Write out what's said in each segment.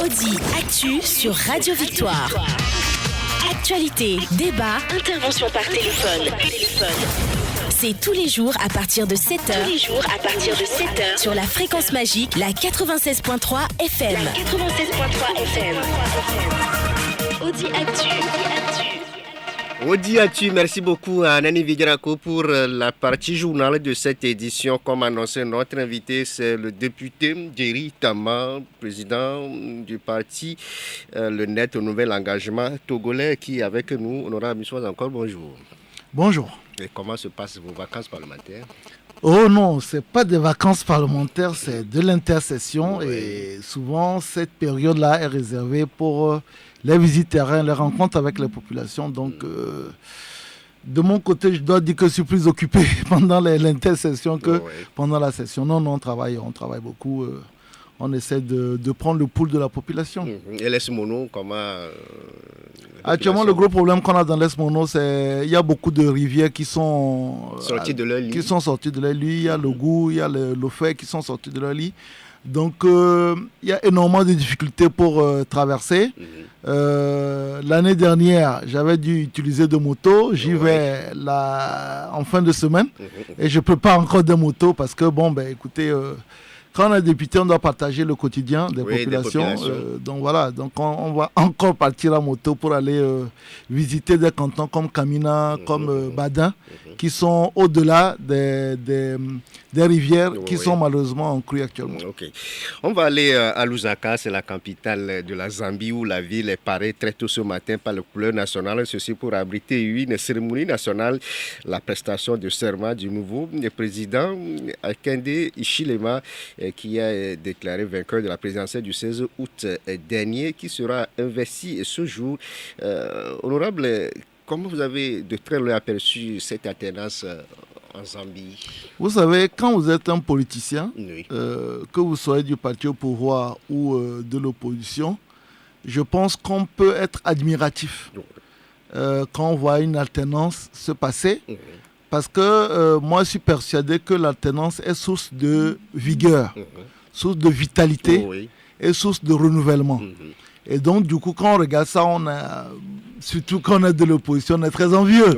Audi Actu sur Radio Victoire. Actualité, débat, intervention par téléphone. C'est tous les jours à partir de 7h. Sur la fréquence magique, la 96.3 FM. Audi Actu. Audi Actu, merci beaucoup à Nani Vigarako pour la partie journal de cette édition. Comme annoncé, notre invité, c'est le député Jerry Tama, président du parti Le Net au Nouvel Engagement togolais, qui est avec nous. Honorable Missois, encore bonjour. Bonjour. Et comment se passent vos vacances parlementaires? Oh non, c'est pas des vacances parlementaires, c'est de l'intercession. Oui. Et souvent, cette période-là est réservée pour les visites terrain, les rencontres avec les populations. Donc, de mon côté, je dois dire que je suis plus occupé pendant l'intercession que pendant la session. Non, on travaille beaucoup. On essaie de prendre le pouls de la population. Et l'Est Mono, comment actuellement, le gros problème qu'on a dans l'Est Mono, c'est qu'il y a beaucoup de rivières qui sont sorties de leur lit. Il y a le Gou, il y a l'Ofé qui sont sortis de leur lit. Donc, il y a énormément de difficultés pour traverser. L'année dernière, j'avais dû utiliser des motos. J'y vais en fin de semaine. Et je ne peux pas encore des motos parce que, écoutez... quand on est député, on doit partager le quotidien des populations. Donc voilà, on va encore partir à moto pour aller visiter des cantons comme Kamina, comme Badin, qui sont au-delà des rivières qui sont malheureusement en crue actuellement. On va aller à Lusaka, c'est la capitale de la Zambie, où la ville est parée très tôt ce matin par le couleur national, ceci pour abriter une cérémonie nationale, la prestation de serment du nouveau président Hakainde Hichilema, qui a déclaré vainqueur de la présidentielle du 16 août dernier, qui sera investi ce jour. Honorable, comment vous avez de très loin aperçu cette alternance en Zambie? Vous savez, quand vous êtes un politicien, que vous soyez du parti au pouvoir ou de l'opposition, je pense qu'on peut être admiratif quand on voit une alternance se passer. Parce que moi, je suis persuadé que l'alternance est source de vigueur, source de vitalité et source de renouvellement. Et donc, du coup, quand on regarde ça, surtout quand on est de l'opposition, on est très envieux.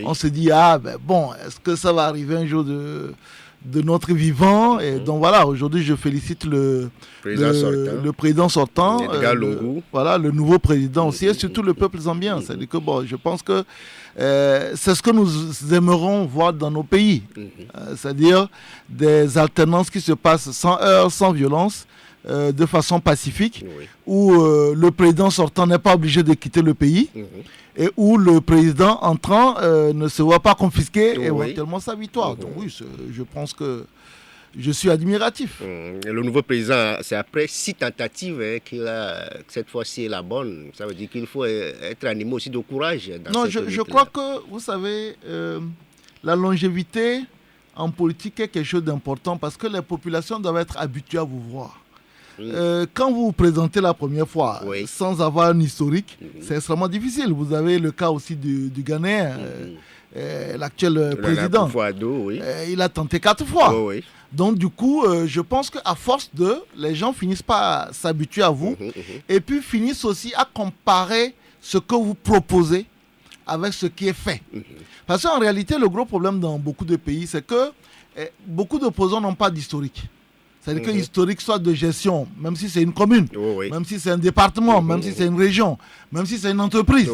On se dit, est-ce que ça va arriver un jour de notre vivant? Et donc voilà, aujourd'hui, je félicite le président sortant, le nouveau président aussi, et surtout le peuple zambien. C'est-à-dire que je pense que c'est ce que nous aimerons voir dans nos pays. C'est-à-dire des alternances qui se passent sans heurts, sans violence, de façon pacifique, où le président sortant n'est pas obligé de quitter le pays, et où le président entrant ne se voit pas confisquer éventuellement sa victoire. Donc oui, je pense que je suis admiratif. Le nouveau président, c'est après 6 tentatives qu'il a, cette fois-ci est la bonne. Ça veut dire qu'il faut être animé aussi de courage. Je crois que, vous savez, la longévité en politique est quelque chose d'important parce que les populations doivent être habituées à vous voir. Quand vous vous présentez la première fois sans avoir un historique, c'est extrêmement difficile. Vous avez le cas aussi du Ghanéen, l'actuel président. Il a tenté 4 fois. Donc du coup, je pense qu'à force les gens finissent par s'habituer à vous et puis finissent aussi à comparer ce que vous proposez avec ce qui est fait. Parce qu'en réalité, le gros problème dans beaucoup de pays, c'est que beaucoup d'opposants n'ont pas d'historique. C'est-à-dire que l'historique soit de gestion, même si c'est une commune, même si c'est un département, même si c'est une région, même si c'est une entreprise.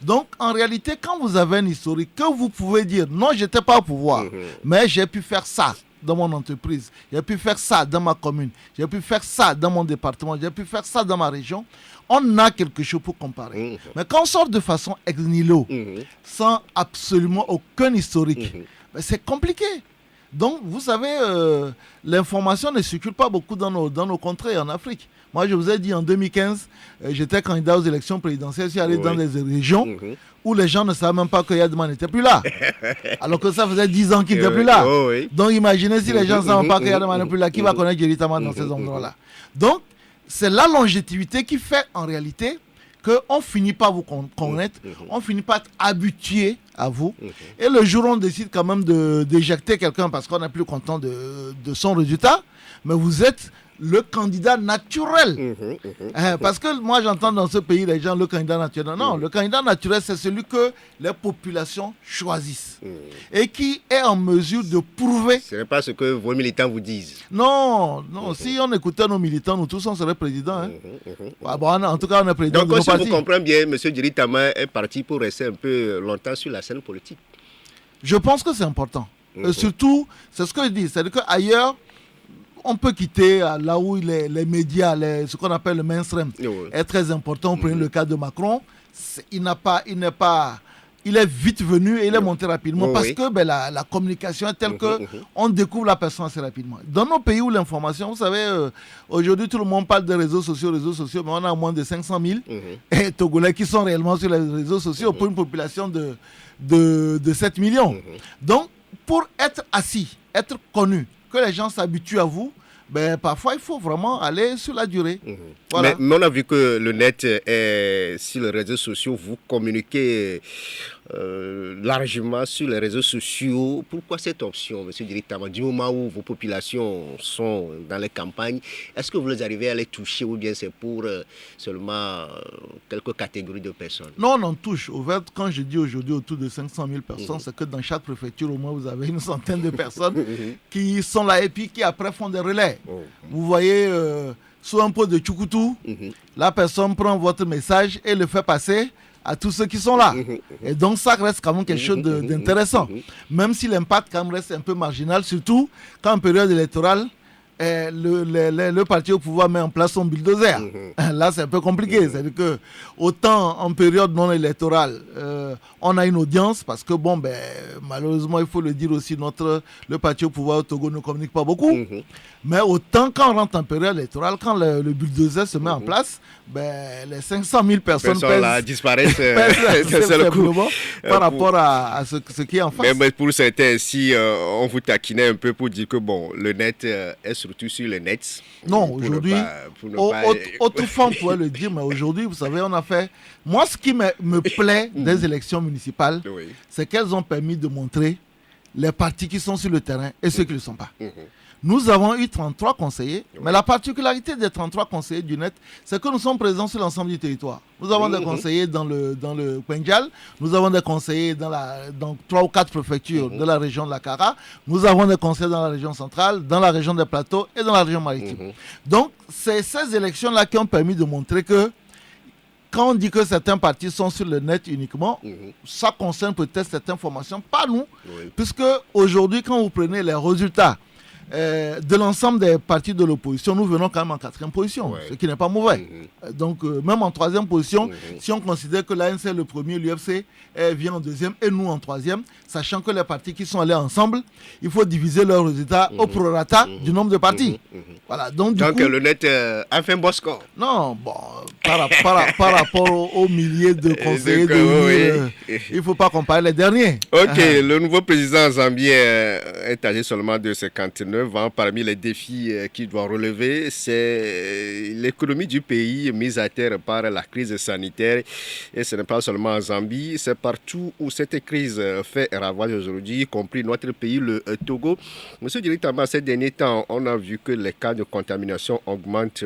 Donc, en réalité, quand vous avez un historique, que vous pouvez dire, non, je n'étais pas au pouvoir, mais j'ai pu faire ça dans mon entreprise, j'ai pu faire ça dans ma commune, j'ai pu faire ça dans mon département, j'ai pu faire ça dans ma région, on a quelque chose pour comparer. Mais quand on sort de façon ex nihilo, sans absolument aucun historique, c'est compliqué. Donc, vous savez, l'information ne circule pas beaucoup dans nos contrées en Afrique. Moi, je vous ai dit, en 2015, j'étais candidat aux élections présidentielles. Je suis allé dans des régions où les gens ne savaient même pas que Yadman n'était plus là. Alors que ça faisait 10 ans qu'il n'était plus là. Donc, imaginez si les gens ne savent pas que Yadman n'est plus là, qui va connaître Jerry Tama dans ces endroits-là? Donc, c'est la longévité qui fait, en réalité, qu'on finit par vous connaître, on finit par être habitué à vous. Et le jour où on décide quand même d'éjecter quelqu'un parce qu'on n'est plus content de son résultat, mais vous êtes le candidat naturel. Parce que moi, j'entends dans ce pays, les gens, le candidat naturel. Non, le candidat naturel, c'est celui que les populations choisissent et qui est en mesure de prouver. Ce n'est pas ce que vos militants vous disent. Non, si on écoutait nos militants, nous tous, on serait président. Hein. En tout cas, on est président. Donc, si vous comprenez bien, M. Djily Tama est parti pour rester un peu longtemps sur la scène politique. Je pense que c'est important. Surtout, c'est ce que je dis, c'est-à-dire qu'ailleurs, on peut quitter là où les médias, ce qu'on appelle le mainstream, est très important. Prenez le cas de Macron, il est vite venu et il est monté rapidement parce que la communication est telle qu'on découvre la personne assez rapidement. Dans nos pays où l'information, vous savez, aujourd'hui tout le monde parle de réseaux sociaux, mais on a moins de 500 000 Togolais qui sont réellement sur les réseaux sociaux pour une population de 7 millions. Donc, pour être assis, être connu, que les gens s'habituent à vous, parfois il faut vraiment aller sur la durée. Voilà. Mais on a vu que le net est sur les réseaux sociaux, vous communiquez largement sur les réseaux sociaux. Pourquoi cette option, M. Djily Tama, du moment où vos populations sont dans les campagnes, est-ce que vous les arrivez à les toucher ou bien c'est pour seulement quelques catégories de personnes? Non, on en touche. Au fait, quand je dis aujourd'hui autour de 500 000 personnes, c'est que dans chaque préfecture, au moins, vous avez une centaine de personnes qui sont là et puis qui après font des relais. Vous voyez, sous un pot de tchoukoutou, la personne prend votre message et le fait passer à tous ceux qui sont là. Et donc ça reste quand même quelque chose d'intéressant. Même si l'impact quand même reste un peu marginal, surtout quand en période électorale, le parti au pouvoir met en place son bulldozer. Là, c'est un peu compliqué. C'est-à-dire que, autant en période non électorale, on a une audience, parce que, malheureusement, il faut le dire aussi, le parti au pouvoir au Togo ne communique pas beaucoup. Mais autant quand on rentre en période électorale, quand le bulldozer se met en place, les 500 000 personnes disparaissent c'est le coup par rapport à ce qui est en face. Mais pour certains, si on vous taquinait un peu pour dire que le net est surtout sur le net. Non, aujourd'hui, autrefois on pourrait le dire, mais aujourd'hui, vous savez, on a fait... Moi, ce qui me plaît des élections municipales, c'est qu'elles ont permis de montrer les partis qui sont sur le terrain et ceux qui ne le sont pas. Nous avons eu 33 conseillers, mais la particularité des 33 conseillers du net, c'est que nous sommes présents sur l'ensemble du territoire. Nous avons des conseillers dans le Kwenjal, nous avons des conseillers dans 3 ou 4 préfectures de la région de la Kara, nous avons des conseillers dans la région centrale, dans la région des plateaux et dans la région maritime. Donc, c'est ces élections-là qui ont permis de montrer que quand on dit que certains partis sont sur le net uniquement, ça concerne peut-être certaines formations, pas nous, puisque aujourd'hui, quand vous prenez les résultats de l'ensemble des partis de l'opposition, nous venons quand même en 4e position, ce qui n'est pas mauvais. Donc, même en 3e position, si on considère que l'ANC est le premier, l'UFC vient en 2e et nous en 3e, sachant que les partis qui sont allés ensemble, il faut diviser leurs résultats au prorata du nombre de partis. Voilà, donc du coup, le net a fait un bon score. Non, par rapport aux milliers de conseillers il ne faut pas comparer les derniers. Ok, le nouveau président zambien est âgé seulement de 59 ans. Parmi les défis qu'il doit relever, c'est l'économie du pays mise à terre par la crise sanitaire. Et ce n'est pas seulement en Zambie, c'est partout où cette crise fait ravage aujourd'hui, y compris notre pays, le Togo. Monsieur Djily Tama, ces derniers temps, on a vu que les cas de contamination augmentent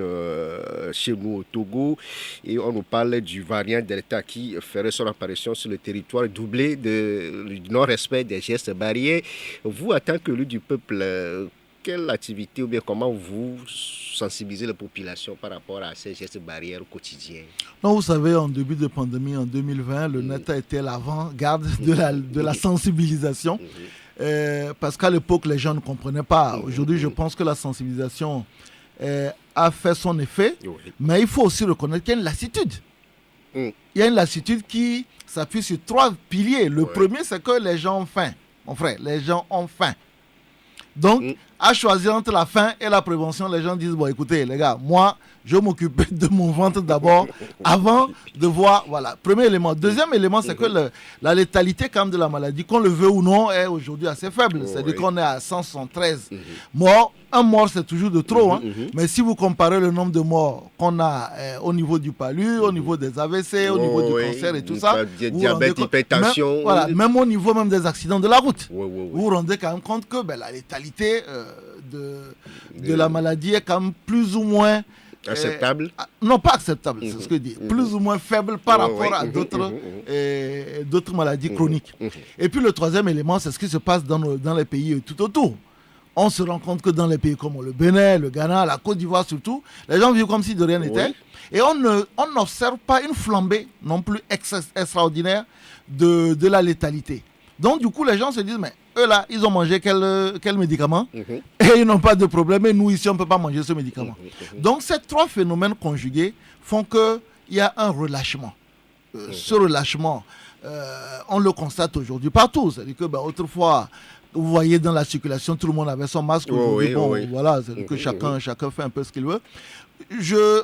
chez nous au Togo. Et on nous parle du variant Delta qui ferait son apparition sur le territoire, doublé du non-respect des gestes barrières. Vous, en tant qu'élu du peuple, quelle activité ou bien comment vous sensibilisez la population par rapport à ces gestes barrières au quotidien? Non, vous savez, en début de pandémie, en 2020, le net a été l'avant-garde de la sensibilisation. Parce qu'à l'époque, les gens ne comprenaient pas. Aujourd'hui, je pense que la sensibilisation a fait son effet. Mais il faut aussi reconnaître qu'il y a une lassitude. Il y a une lassitude qui s'appuie sur 3 piliers. Le premier, c'est que les gens ont faim. Mon frère, les gens ont faim. Donc, à choisir entre la faim et la prévention, les gens disent, écoutez, les gars, moi, je vais m'occuper de mon ventre d'abord, avant de voir, voilà, premier élément. Deuxième élément, c'est que la létalité quand même de la maladie, qu'on le veut ou non, est aujourd'hui assez faible. C'est-à-dire qu'on est à 173 morts. Un mort, c'est toujours de trop. Mais si vous comparez le nombre de morts qu'on a au niveau du palu, au niveau des AVC, au niveau du cancer et tout ça, diabète, hypertension. Même au niveau même des accidents de la route, vous vous rendez quand même compte que la létalité de la maladie est quand même plus ou moins... acceptable non, pas acceptable, c'est ce que je dis. Plus ou moins faible par rapport à d'autres maladies chroniques. Et puis le troisième élément, c'est ce qui se passe dans les pays tout autour. On se rend compte que dans les pays comme le Bénin, le Ghana, la Côte d'Ivoire surtout, les gens vivent comme si de rien n'était. Et on n'observe pas une flambée non plus extraordinaire de la létalité. Donc du coup, les gens se disent, mais eux là, ils ont mangé quel médicament et ils n'ont pas de problème. Et nous ici, on ne peut pas manger ce médicament. Donc ces trois phénomènes conjugués font qu'il y a un relâchement. Ce relâchement, on le constate aujourd'hui partout. C'est-à-dire que autrefois, vous voyez dans la circulation, tout le monde avait son masque. Voilà, c'est que chacun fait un peu ce qu'il veut.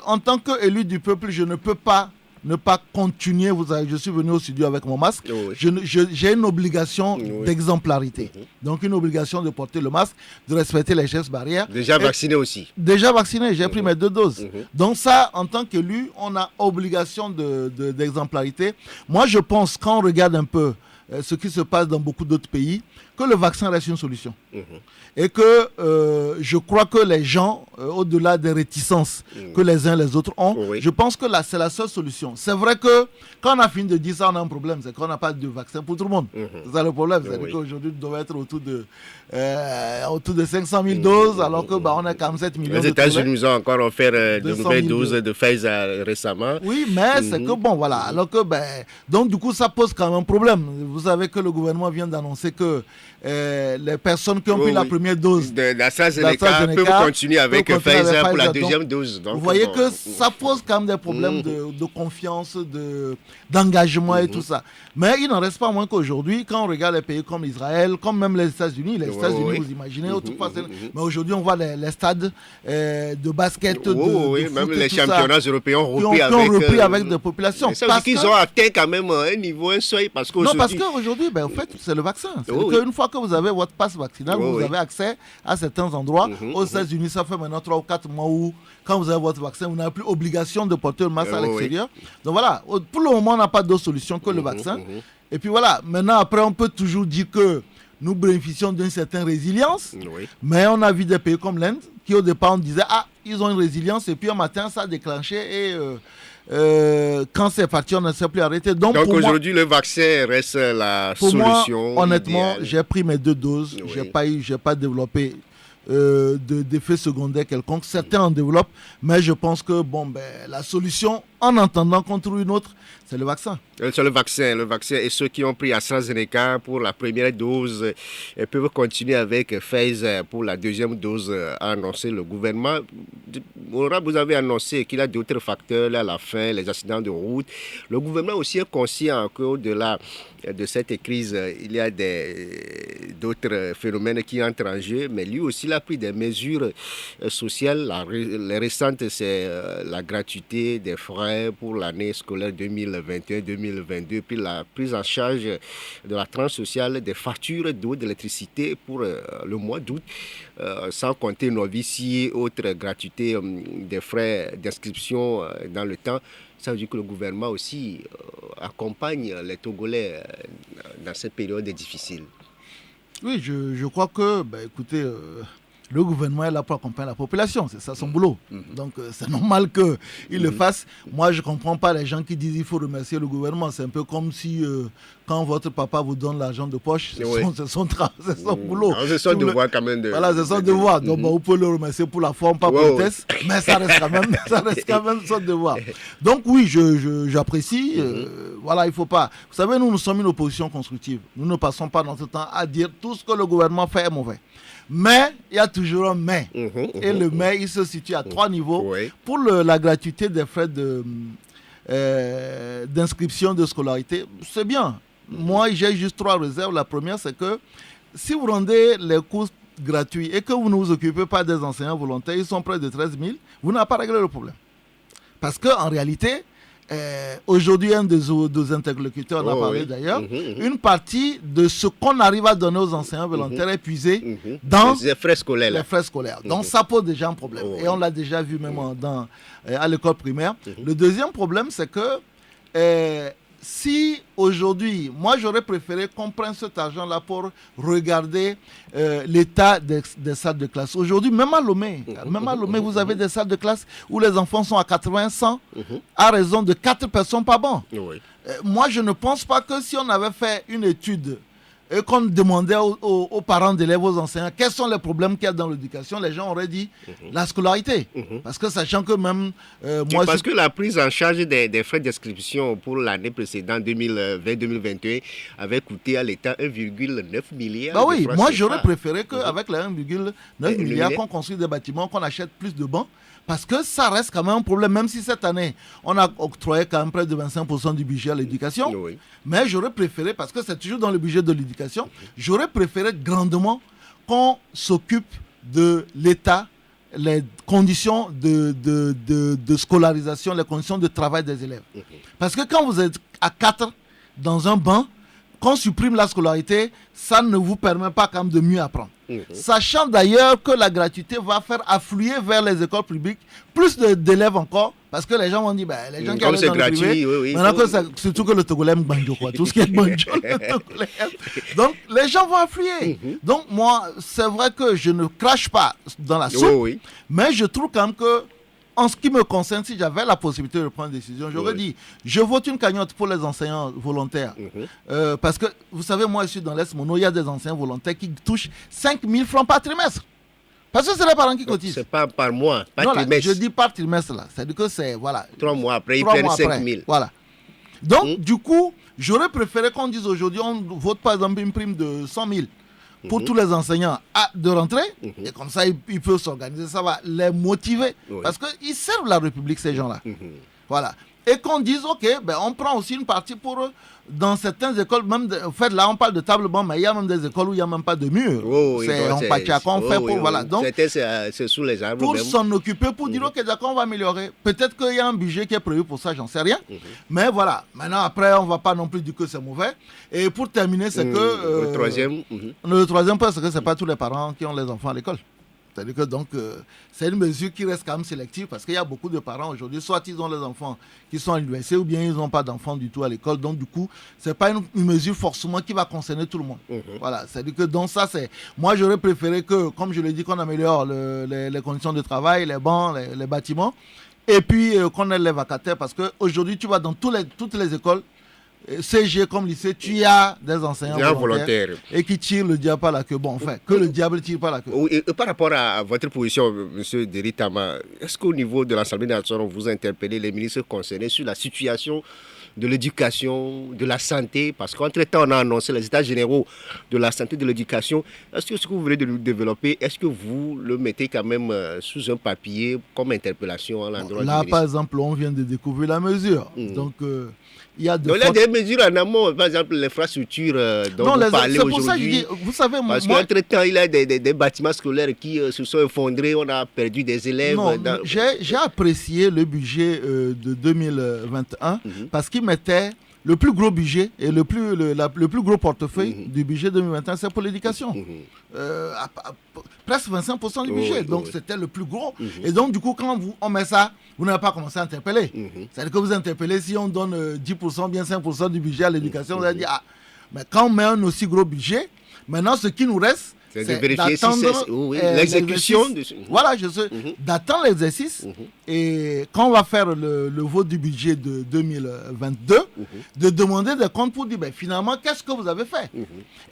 En tant qu'élu du peuple, je ne peux pas ne pas continuer. Je suis venu au studio avec mon masque. J'ai une obligation d'exemplarité. Donc une obligation de porter le masque, de respecter les gestes barrières. Déjà vacciné aussi. Déjà vacciné, j'ai pris mes 2 doses. Donc ça, en tant qu'élu, on a obligation d'exemplarité. Moi, je pense, quand on regarde un peu ce qui se passe dans beaucoup d'autres pays, que le vaccin reste une solution. Et que je crois que les gens, au-delà des réticences que les uns et les autres ont, je pense que c'est la seule solution. C'est vrai que quand on a fini de dire ça, on a un problème, c'est qu'on n'a pas de vaccin pour tout le monde. C'est ça le problème, c'est-à-dire qu'aujourd'hui, nous devons être autour de 500 000 doses, alors que on a quand même 7 millions de Les États-Unis nous ont encore offert de nouvelles doses de Pfizer récemment. Oui, mais c'est que voilà, alors que donc du coup, ça pose quand même un problème. Vous savez que le gouvernement vient d'annoncer que les personnes qui ont pris la première dose de l'AstraZeneca peuvent continuer avec Pfizer pour la deuxième dose. Donc, vous voyez que ça pose quand même des problèmes de confiance, d'engagement et tout ça. Mais il n'en reste pas moins qu'aujourd'hui, quand on regarde les pays comme Israël, comme même les États-Unis, vous imaginez, mais aujourd'hui on voit les stades de basket, de même foot, les tout championnats ça, européens ont repris avec des populations. Ça veut dire qu'ils ont atteint quand même un niveau, un seuil. Parce qu'aujourd'hui, en fait, c'est le vaccin. Une fois que vous avez votre passe vaccinal, vous avez accès à certains endroits. Aux États-Unis, ça fait maintenant 3 ou 4 mois où, quand vous avez votre vaccin, vous n'avez plus obligation de porter le masque à l'extérieur. Donc voilà, pour le moment, on n'a pas d'autre solution que le vaccin. Et puis voilà, maintenant, après, on peut toujours dire que nous bénéficions d'une certaine résilience, mais on a vu des pays comme l'Inde qui, au départ, on disait, ils ont une résilience, et puis un matin, ça a déclenché, et quand c'est parti, on ne s'est plus arrêté. Donc aujourd'hui, le vaccin reste la solution. Moi, honnêtement, j'ai pris mes 2 doses, j'ai pas développé d'effets secondaires quelconques. Certains en développent, mais je pense que la solution, en attendant qu'on trouve une autre, c'est le vaccin. C'est le vaccin. Et ceux qui ont pris AstraZeneca pour la première dose peuvent continuer avec Pfizer pour la deuxième dose, a annoncé le gouvernement. Vous avez annoncé qu'il y a d'autres facteurs là, à la fin, les accidents de route. Le gouvernement aussi est conscient qu'au-delà de cette crise, il y a d'autres phénomènes qui entrent en jeu, mais lui aussi il a pris des mesures sociales. Les récentes, c'est la gratuité des frais pour l'année scolaire 2021-2022, puis la prise en charge de la tranche sociale des factures d'eau, d'électricité pour le mois d'août, sans compter novices, autres gratuités des frais d'inscription dans le temps. Ça veut dire que le gouvernement aussi accompagne les Togolais dans cette période difficile. Oui, je crois que, écoutez, le gouvernement est là pour accompagner la population, c'est ça son boulot. Donc c'est normal qu'il le fasse. Moi, je ne comprends pas les gens qui disent qu'il faut remercier le gouvernement. C'est un peu comme si quand votre papa vous donne l'argent de poche, c'est son boulot. C'est son devoir quand même. Voilà, c'est son devoir. Donc vous pouvez le remercier pour la forme, pas pour le test, mais ça reste quand même son devoir. Donc oui, j'apprécie. Voilà, il ne faut pas. Vous savez, nous sommes une opposition constructive. Nous ne passons pas notre temps à dire tout ce que le gouvernement fait est mauvais. Mais il y a toujours un mais. Et le mais, il se situe à 3 niveaux. Pour la gratuité des frais d'inscription de scolarité, c'est bien. Moi, j'ai juste 3 réserves. La première, c'est que si vous rendez les cours gratuits et que vous ne vous occupez pas des enseignants volontaires, ils sont près de 13 000, vous n'avez pas réglé le problème. Parce qu'en réalité, aujourd'hui, un des interlocuteurs en a parlé d'ailleurs, une partie de ce qu'on arrive à donner aux enseignants volontaires est puisée dans les frais scolaires. Donc ça pose déjà un problème. Et on l'a déjà vu même à l'école primaire. Le deuxième problème, c'est que si aujourd'hui, moi j'aurais préféré qu'on prenne cet argent-là pour regarder l'état des salles de classe. Aujourd'hui, même à Lomé, vous avez des salles de classe où les enfants sont à 80, 100, à raison de 4 personnes par banc. Oui. Moi, je ne pense pas que si on avait fait une étude et qu'on demandait aux parents d'élèves, aux enseignants, quels sont les problèmes qu'il y a dans l'éducation, les gens auraient dit la scolarité. Parce que sachant que même... parce que la prise en charge des frais d'inscription pour l'année précédente, 2020-2021, avait coûté à l'État 1,9 milliard. Bah oui, moi j'aurais préféré qu'avec les 1,9 milliard, qu'on construise des bâtiments, qu'on achète plus de bancs. Parce que ça reste quand même un problème, même si cette année, on a octroyé quand même près de 25% du budget à l'éducation. Oui. Mais j'aurais préféré, parce que c'est toujours dans le budget de l'éducation, j'aurais préféré grandement qu'on s'occupe de l'État, les conditions de scolarisation, les conditions de travail des élèves. Parce que quand vous êtes à 4 dans un banc, qu'on supprime la scolarité, ça ne vous permet pas quand même de mieux apprendre. Sachant d'ailleurs que la gratuité va faire affluer vers les écoles publiques plus d'élèves encore, parce que les gens vont dire, les gens qui allaient dans le privé, maintenant que surtout que le Togolais aime banjo, quoi, tout ce qui est banjo, le Togolais aime. Donc les gens vont affluer. Donc moi, c'est vrai que je ne crache pas dans la soupe, mais je trouve quand même que, en ce qui me concerne, si j'avais la possibilité de prendre une décision, j'aurais dit, je vote une cagnotte pour les enseignants volontaires. Parce que, vous savez, moi, je suis dans l'Est Mono, il y a des enseignants volontaires qui touchent 5 000 francs par trimestre. Parce que c'est les parents qui cotisent. C'est pas par mois, par trimestre. Je dis par trimestre, là. C'est-à-dire que c'est, voilà. 3 mois après, ils prennent 5 000. Voilà. Donc, du coup, j'aurais préféré qu'on dise aujourd'hui, on vote par exemple une prime de 100 000 pour tous les enseignants de rentrer, et comme ça, ils peuvent s'organiser, ça va les motiver, parce qu'ils servent la République, ces gens-là. Voilà. Et qu'on dise, ok, on prend aussi une partie pour eux. Dans certaines écoles, même en fait, là, on parle de table banc, mais il y a même des écoles où il n'y a même pas de mur. C'est en pachaka, on fait pour, voilà. Donc, c'est sous les arbres. Pour s'en occuper, pour dire, ok, d'accord, on va améliorer. Peut-être qu'il y a un budget qui est prévu pour ça, j'en sais rien. Mais voilà, maintenant, après, on ne va pas non plus dire que c'est mauvais. Et pour terminer, c'est que... Le troisième point, c'est que ce n'est pas tous les parents qui ont les enfants à l'école. C'est-à-dire que donc, c'est une mesure qui reste quand même sélective parce qu'il y a beaucoup de parents aujourd'hui, soit ils ont les enfants qui sont à l'université ou bien ils n'ont pas d'enfants du tout à l'école. Donc, du coup, ce n'est pas une mesure forcément qui va concerner tout le monde. Voilà, c'est-à-dire que donc ça, c'est... Moi, j'aurais préféré que, comme je l'ai dit, qu'on améliore les conditions de travail, les bancs, les bâtiments, et puis qu'on ait les vacataires parce qu'aujourd'hui, tu vas dans toutes les écoles, CG comme lycée, tu as des enseignants volontaires et qui tirent le diable par la queue. Bon, enfin, que le diable tire par la queue. Et par rapport à votre position, M. Deritama, est-ce qu'au niveau de l'Assemblée nationale, vous interpellez les ministres concernés sur la situation de l'éducation, de la santé? Parce qu'entre-temps, on a annoncé les états généraux de la santé et de l'éducation. Est-ce que ce que vous venez de nous développer, est-ce que vous le mettez quand même sous un papier comme interpellation à l'endroit du ministre? Là, par exemple, on vient de découvrir la mesure. Donc, il y a des mesures en amont, par exemple l'infrastructure dont vous parlez aujourd'hui. C'est pour ça que je dis, vous savez, parce qu'entre-temps, il y a des bâtiments scolaires qui se sont effondrés, on a perdu des élèves. Non, j'ai apprécié le budget de 2021 parce qu'il mettait le plus gros budget et le plus gros portefeuille du budget 2021, c'est pour l'éducation. Presque 25% du budget, donc c'était le plus gros. Et donc, du coup, quand on met ça, vous n'avez pas commencé à interpeller. C'est-à-dire que vous interpellez, si on donne 10%, bien 5% du budget à l'éducation, vous allez dire, mais quand on met un aussi gros budget, maintenant, ce qui nous reste, c'est de vérifier si l'exécution. Voilà, d'attendre l'exercice et quand on va faire le vote du budget de 2022, de demander des comptes pour dire finalement qu'est-ce que vous avez fait.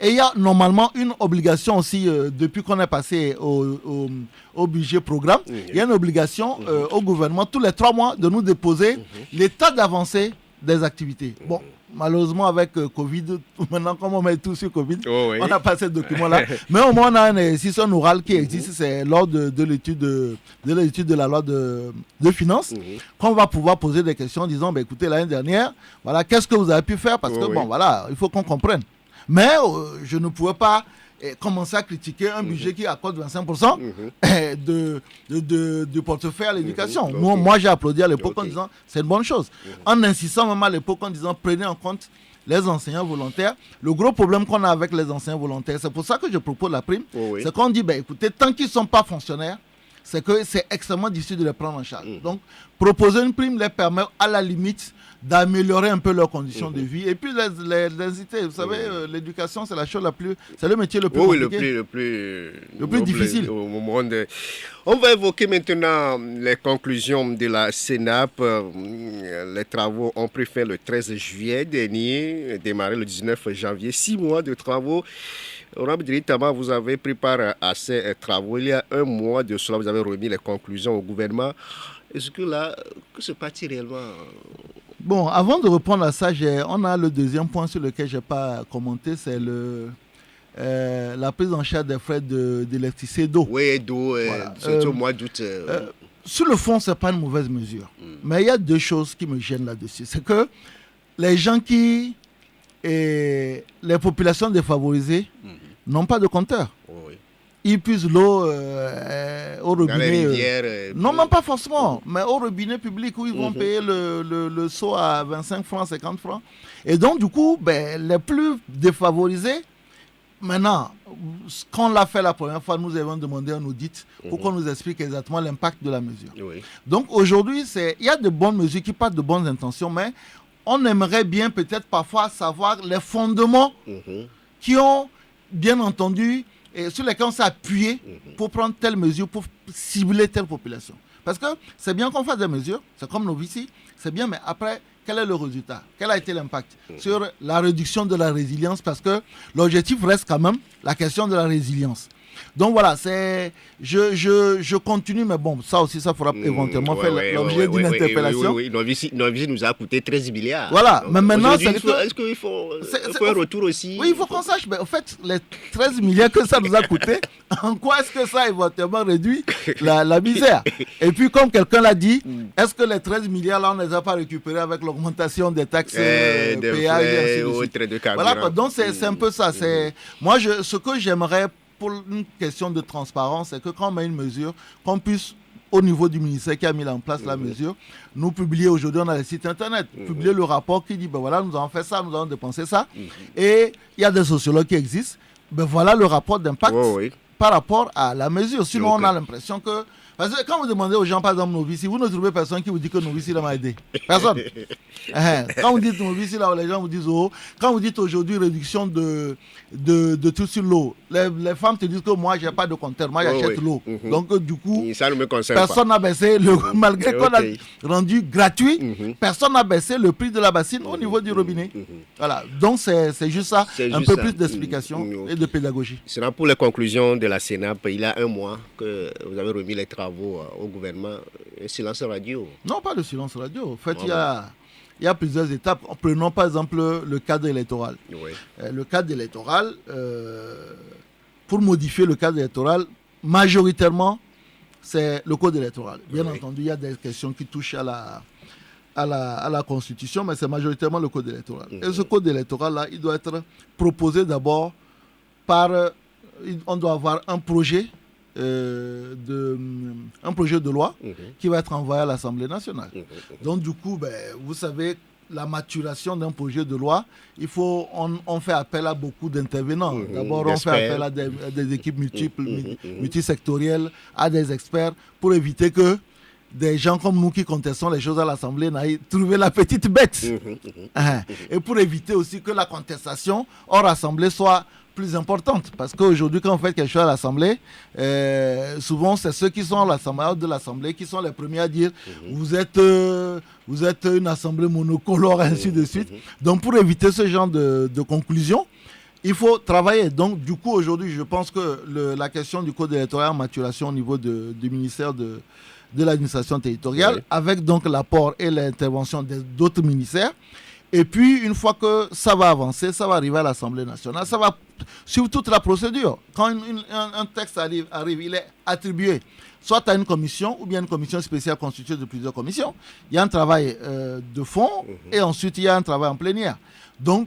Et il y a normalement une obligation aussi, depuis qu'on est passé au budget programme, il y a une obligation au gouvernement tous les 3 mois de nous déposer l'état d'avancée des activités. Bon. Malheureusement, avec Covid, maintenant, comme on met tout sur Covid, on n'a pas ce document-là. Mais au moins, on a un exercice oral qui existe, c'est lors de l'étude de la loi de finances, qu'on va pouvoir poser des questions en disant, écoutez, l'année dernière, voilà, qu'est-ce que vous avez pu faire? Parce que, bon, voilà, il faut qu'on comprenne. Mais je ne pouvais pas commencer à critiquer un budget qui accorde 25% de portefeuille à l'éducation. Moi, j'ai applaudi à l'époque en disant c'est une bonne chose. En insistant même à l'époque en disant prenez en compte les enseignants volontaires. Le gros problème qu'on a avec les enseignants volontaires, c'est pour ça que je propose la prime, c'est qu'on dit, écoutez, tant qu'ils ne sont pas fonctionnaires, c'est que c'est extrêmement difficile de les prendre en charge. Donc, proposer une prime les permet à la limite d'améliorer un peu leurs conditions de vie et puis les inciter. Vous savez, l'éducation, c'est c'est le métier le plus compliqué. Le plus difficile au monde. On va évoquer maintenant les conclusions de la CENAP. Les travaux ont pris fin le 13 juillet dernier, démarré le 19 janvier. 6 mois de travaux. Honorable Tama, vous avez pris part à ces travaux. Il y a 1 mois de cela, vous avez remis les conclusions au gouvernement. Est-ce que là, que se passe-t-il réellement? Bon, avant de reprendre à ça, on a le deuxième point sur lequel je n'ai pas commenté, c'est la prise en charge des frais d'électricité d'eau. Oui, d'eau, voilà. Surtout au mois d'août. Sur le fond, ce n'est pas une mauvaise mesure. Mais il y a 2 choses qui me gênent là-dessus. C'est que les gens les populations défavorisées n'ont pas de compteur. Oui. Ils puisent l'eau au robinet. Dans les rivières, non, même pas forcément, mais au robinet public où ils vont payer le seau à 25 francs, 50 francs. Et donc, du coup, les plus défavorisés, maintenant, quand on l'a fait la première fois, nous avons demandé un audit pour qu'on nous explique exactement l'impact de la mesure. Oui. Donc, aujourd'hui, il y a de bonnes mesures qui partent de bonnes intentions, mais on aimerait bien peut-être parfois savoir les fondements qui ont, bien entendu, et sur lesquels on s'est appuyé pour prendre telle mesure, pour cibler telle population. Parce que c'est bien qu'on fasse des mesures, c'est comme nos ici, c'est bien, mais après, quel est le résultat? Quel a été l'impact sur la réduction de la résilience? Parce que l'objectif reste quand même la question de la résilience. Donc voilà, je continue, mais bon, ça aussi, ça fera éventuellement faire l'objet d'une interpellation. Oui. Novici nous a coûté 13 milliards. Voilà, donc, mais maintenant, est-ce qu'il faut un retour aussi? Oui, il faut qu'on sache, mais en fait, les 13 milliards que ça nous a coûté, en quoi est-ce que ça a éventuellement réduit la misère? Et puis, comme quelqu'un l'a dit, est-ce que les 13 milliards là, on ne les a pas récupérés avec l'augmentation des taxes, péages et ainsi de suite. Voilà, donc c'est un peu ça. Moi, ce que j'aimerais pour une question de transparence, c'est que quand on met une mesure, qu'on puisse, au niveau du ministère qui a mis en place la mesure, nous publier aujourd'hui, on a le site internet, publier le rapport qui dit, voilà, nous avons fait ça, nous avons dépensé ça. Et il y a des sociologues qui existent, voilà le rapport d'impact par rapport à la mesure. Sinon, on a l'impression que... Parce que quand vous demandez aux gens, par exemple, Novici, vous ne trouvez personne qui vous dit que Novici m'a aidé. Personne. Quand vous dites Novici, là, les gens vous disent, quand vous dites aujourd'hui réduction de tout sur l'eau, les femmes te disent que moi, je n'ai pas de compteur, moi, j'achète l'eau. Donc, du coup, personne n'a baissé, malgré qu'on a rendu gratuit, personne n'a baissé le prix de la bassine au niveau du robinet. Voilà. Donc, c'est juste ça, un peu plus d'explication et de pédagogie. Ce sera pour les conclusions de la CENAP. Il y a 1 mois que vous avez remis les travaux au gouvernement. Un silence radio? Non, pas de silence radio. En fait, il y a plusieurs étapes. Prenons par exemple le cadre électoral. Le cadre électoral, pour modifier le cadre électoral, majoritairement, c'est le code électoral. Bien entendu, il y a des questions qui touchent à la Constitution, mais c'est majoritairement le code électoral. Et ce code électoral-là, il doit être proposé d'abord on doit avoir un projet de loi qui va être envoyé à l'Assemblée nationale. Donc du coup, vous savez, la maturation d'un projet de loi, on fait appel à beaucoup d'intervenants. D'abord, on fait appel à des équipes multisectorielles, à des experts, pour éviter que des gens comme nous qui contestons les choses à l'Assemblée n'aillent trouver la petite bête. Et pour éviter aussi que la contestation hors Assemblée soit plus importante, parce qu'aujourd'hui quand on fait quelque chose à l'Assemblée, souvent c'est ceux qui sont à l'Assemblée qui sont les premiers à dire vous êtes une assemblée monocolore, ainsi de suite. Donc pour éviter ce genre de conclusion, il faut travailler. Donc du coup aujourd'hui je pense que la question du code électoral en maturation au niveau du ministère de l'administration territoriale, avec donc l'apport et l'intervention d'autres ministères. Et puis, une fois que ça va avancer, ça va arriver à l'Assemblée nationale, ça va suivre toute la procédure. Quand un texte arrive, il est attribué soit à une commission ou bien une commission spéciale constituée de plusieurs commissions. Il y a un travail de fond et ensuite il y a un travail en plénière. Donc,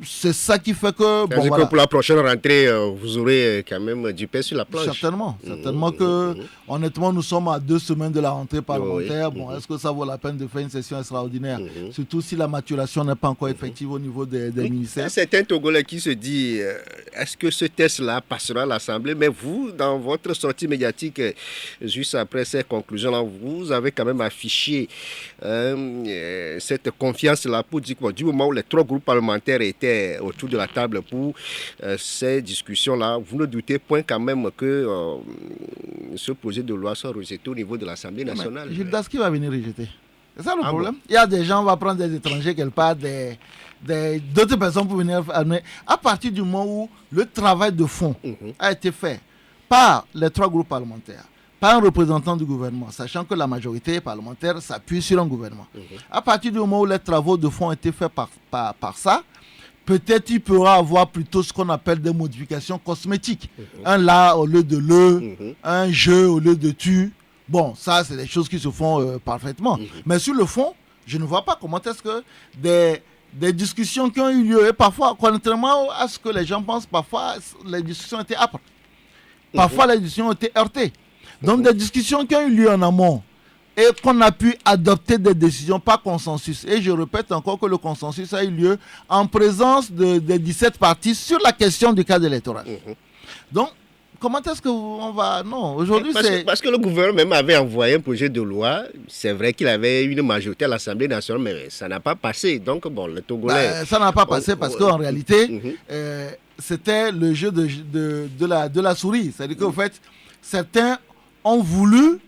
c'est ça qui fait que... C'est-à-dire que pour la prochaine rentrée, vous aurez quand même du pain sur la planche. Certainement que, honnêtement, nous sommes à 2 semaines de la rentrée parlementaire. Est-ce que ça vaut la peine de faire une session extraordinaire? Surtout si la maturation n'est pas encore effective au niveau des ministères. C'est un Togolais qui se dit, est-ce que ce test-là passera à l'Assemblée? Mais vous, dans votre sortie médiatique, juste après ces conclusions-là, vous avez quand même affiché cette confiance-là pour dire que du moment où les 3 groupes parlementaires étaient autour de la table pour ces discussions-là, vous ne doutez point quand même que ce projet de loi soit rejeté au niveau de l'Assemblée nationale. Gilles Dasky va venir rejeter. C'est ça le problème. Bon. Il y a des gens, on va prendre des étrangers quelque part, d'autres personnes pour venir. À partir du moment où le travail de fond a été fait par les 3 groupes parlementaires, par un représentant du gouvernement, sachant que la majorité parlementaire s'appuie sur un gouvernement. À partir du moment où les travaux de fond ont été faits par ça, peut-être il pourra avoir plutôt ce qu'on appelle des modifications cosmétiques. Un là au lieu de le, un je au lieu de tu. Bon, ça, c'est des choses qui se font parfaitement. Mais sur le fond, je ne vois pas comment est-ce que des discussions qui ont eu lieu, et parfois, contrairement à ce que les gens pensent, parfois, les discussions étaient âpres. Parfois, les discussions ont été heurtées. Donc, des discussions qui ont eu lieu en amont, et qu'on a pu adopter des décisions par consensus. Et je répète encore que le consensus a eu lieu en présence des 17 partis sur la question du cadre électoral. Donc, comment est-ce qu'on va... Non, aujourd'hui c'est... Parce que le gouvernement même avait envoyé un projet de loi. C'est vrai qu'il avait une majorité à l'Assemblée nationale, mais ça n'a pas passé. Donc, bon, le Togolais... ça n'a pas passé parce qu'en réalité, c'était le jeu de la souris. C'est-à-dire qu'en fait, certains ont voulu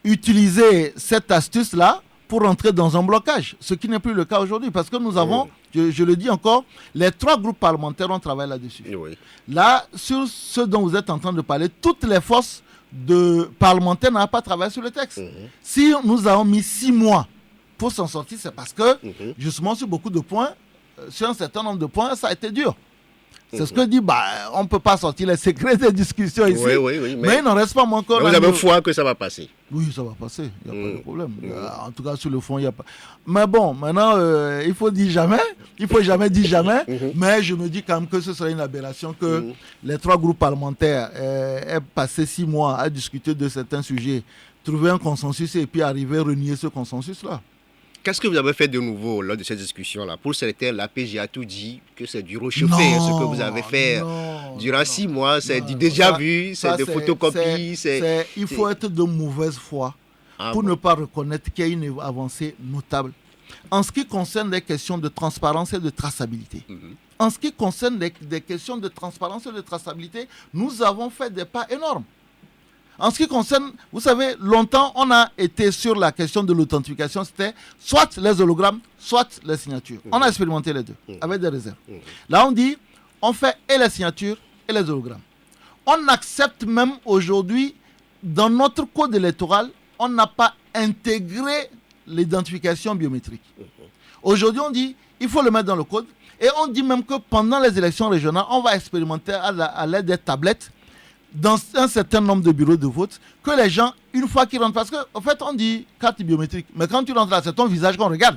utiliser cette astuce-là pour entrer dans un blocage, ce qui n'est plus le cas aujourd'hui, parce que nous avons, je le dis encore, les 3 groupes parlementaires ont travaillé là-dessus. Là, sur ce dont vous êtes en train de parler, toutes les forces parlementaires n'ont pas travaillé sur le texte. Si nous avons mis 6 mois pour s'en sortir, c'est parce que, justement, sur beaucoup de points, sur un certain nombre de points, ça a été dur. C'est ce que dit, on ne peut pas sortir les secrets des discussions ici. Mais il n'en reste pas moins que... Vous avez foi que ça va passer? Oui, ça va passer. Il n'y a pas de problème. En tout cas, sur le fond, il n'y a pas... Mais bon, maintenant, il faut dire jamais. Il ne faut jamais dire jamais. Mais je me dis quand même que ce serait une aberration que les 3 groupes parlementaires aient passé 6 mois à discuter de certains sujets, trouver un consensus et puis arriver à renier ce consensus-là. Qu'est-ce que vous avez fait de nouveau lors de cette discussion-là? Pour certains, l'APJ a tout dit que c'est du réchauffé, ce que vous avez fait durant 6 mois. C'est du déjà vu, c'est des photocopies. Il faut être de mauvaise foi pour ne pas reconnaître qu'il y a une avancée notable. En ce qui concerne les questions de transparence et de traçabilité, en ce qui concerne des questions de transparence et de traçabilité, nous avons fait des pas énormes. En ce qui concerne, vous savez, longtemps, on a été sur la question de l'authentification, c'était soit les hologrammes, soit les signatures. On a expérimenté les deux, avec des réserves. Là, on dit, on fait et les signatures et les hologrammes. On accepte même aujourd'hui, dans notre code électoral, on n'a pas intégré l'identification biométrique. Aujourd'hui, on dit, il faut le mettre dans le code, et on dit même que pendant les élections régionales, on va expérimenter à l'aide des tablettes, dans un certain nombre de bureaux de vote, que les gens, une fois qu'ils rentrent, parce qu'en fait, on dit carte biométrique, mais quand tu rentres là, c'est ton visage qu'on regarde.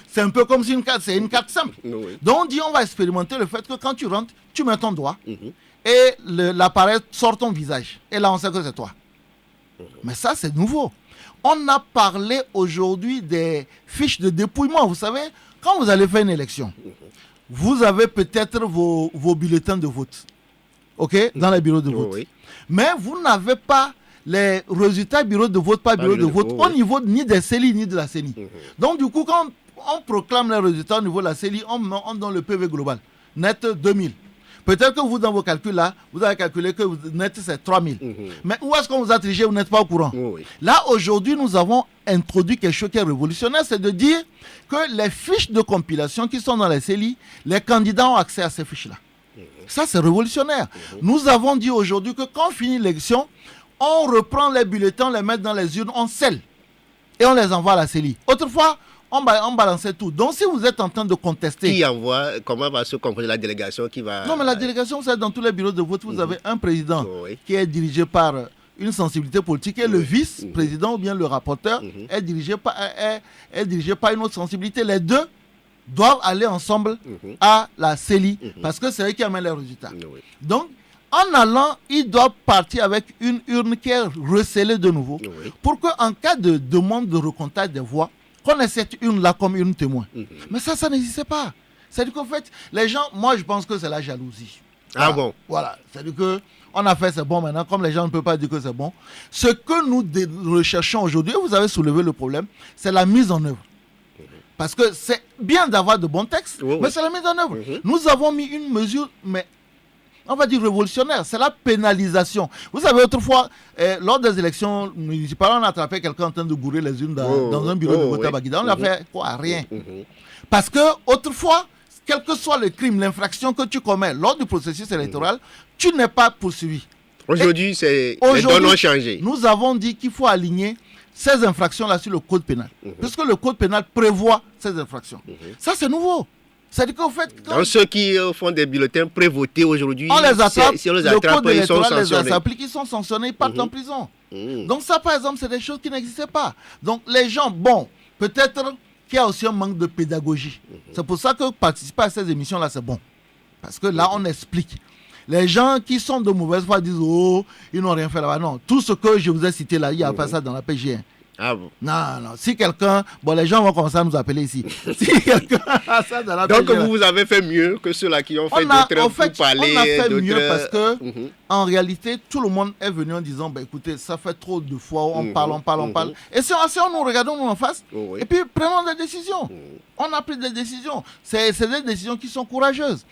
C'est un peu comme si c'est une carte simple. Donc, on dit, on va expérimenter le fait que quand tu rentres, tu mets ton doigt et l'appareil sort ton visage. Et là, on sait que c'est toi. Mais ça, c'est nouveau. On a parlé aujourd'hui des fiches de dépouillement. Vous savez, quand vous allez faire une élection, vous avez peut-être vos bulletins de vote. Dans les bureaux de vote. Mais vous n'avez pas les résultats bureau de vote par bureau de vote au niveau ni des CELI ni de la CENI. Donc du coup, quand on proclame les résultats au niveau de la CELI, on donne le PV global, net 2000. Peut-être que vous, dans vos calculs là, vous avez calculé que net c'est 3000. Mais où est-ce qu'on vous a triché, vous n'êtes pas au courant. Là, aujourd'hui, nous avons introduit quelque chose qui est révolutionnaire, c'est de dire que les fiches de compilation qui sont dans les CELI, les candidats ont accès à ces fiches-là. Ça, c'est révolutionnaire. Nous avons dit aujourd'hui que quand on finit l'élection, on reprend les bulletins, on les met dans les urnes, on scelle et on les envoie à la CELI. Autrefois, on balançait tout. Donc, si vous êtes en train de contester... Qui envoie? Comment va se composer la délégation qui va... Non, mais la délégation, vous savez, dans tous les bureaux de vote, vous avez un président qui est dirigé par une sensibilité politique et le vice-président ou bien le rapporteur est dirigé par une autre sensibilité. Les deux doivent aller ensemble à la CELI parce que c'est eux qui amènent les résultats. Donc, en allant, ils doivent partir avec une urne qui est recellée de nouveau pour qu'en cas de demande de recomptage des voix, qu'on ait cette urne-là comme urne témoin. Mais ça n'existait pas. C'est-à-dire qu'en fait, les gens, moi je pense que c'est la jalousie. Ah bon? Voilà. C'est-à-dire qu'on a fait c'est bon maintenant, comme les gens ne peuvent pas dire que c'est bon. Ce que nous recherchons aujourd'hui, vous avez soulevé le problème, c'est la mise en œuvre. Parce que c'est bien d'avoir de bons textes, mais c'est la mise en œuvre. Nous avons mis une mesure, mais on va dire révolutionnaire, c'est la pénalisation. Vous savez, autrefois, lors des élections municipales, on a attrapé quelqu'un en train de gourer les urnes dans un bureau de vote à Baguida. On n'a fait quoi? Rien. Parce que autrefois, quel que soit le crime, l'infraction que tu commets lors du processus électoral, tu n'es pas poursuivi. Aujourd'hui, les donnes ont changé. Nous avons dit qu'il faut aligner ces infractions-là sur le code pénal. Puisque le code pénal prévoit ces infractions. Ça, c'est nouveau. C'est-à-dire qu'en fait... Donc ceux qui font des bulletins prévotés aujourd'hui, on les attrape, si on les attrape, ils sont sanctionnés. Ils sont sanctionnés, ils partent en prison. Donc ça, par exemple, c'est des choses qui n'existaient pas. Donc les gens, bon, peut-être qu'il y a aussi un manque de pédagogie. C'est pour ça que participer à ces émissions-là, c'est bon. Parce que là, on explique. Les gens qui sont de mauvaise foi disent « Oh, ils n'ont rien fait là-bas ». Non, tout ce que je vous ai cité là, il n'y a pas ça dans la PG1. Ah bon? Non. Si quelqu'un... Bon, les gens vont commencer à nous appeler ici. Si quelqu'un a ça dans la Donc PG1, vous avez fait mieux que ceux-là qui ont fait d'autres pourparlers. On a fait mieux parce que, en réalité, tout le monde est venu en disant, écoutez, ça fait trop de fois, on parle. Et si on nous regarde, nous en face, et puis prenons des décisions. On a pris des décisions. C'est des décisions qui sont courageuses.